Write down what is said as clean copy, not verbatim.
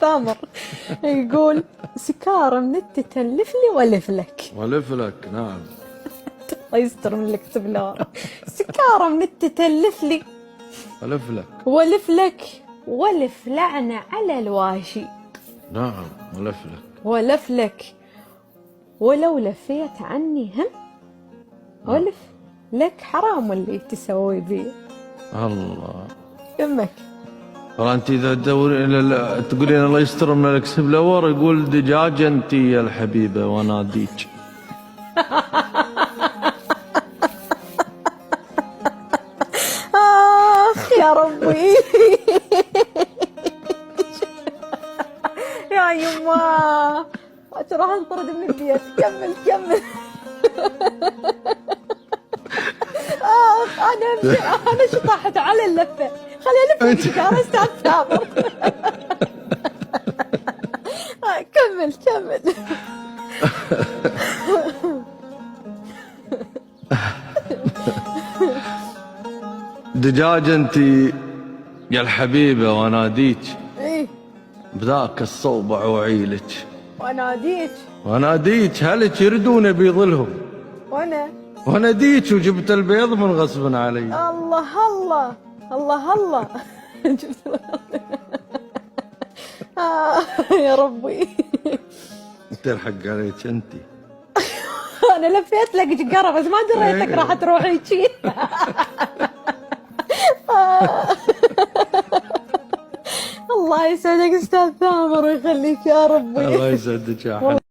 ثامر يقول سكارة من تتلف لي ولف لك. ولف لك، نعم. الله يستر من الاكتبلار. سكارة من تتلف لي ولف لك، ولف لك، ولف لعنة على الواشي. نعم. ولف لك، ولف لك، ولو لفيت عني هم ولف لك. حرام اللي تسوي بي. الله يمك ترى انت اذا تقولين الله يستر من الاكسبلور، يقول دجاجه انت يا الحبيبه واناديك. اخ يا ربي. يا يما راح انطرد من البيت. كمل كمل. اخ انا شطحت على اللفه. خليني الف السكارة استاذ ثامر. كمل كمل. دجاجه انت يا الحبيبه واناديك، ايه بذاك الصوب اوعيلك واناديك هلك يردون بيضلهم، واناديك وجبت البيض من غصب علي. الله الله الله الله. يا ربي. انت الحق عليك انت. انا لفيت لك جقره بس ما دريتك راح تروحي شي. الله يسعدك استاذ ثامر ويخليك يا ربي. الله يسعدك يا حبيبي.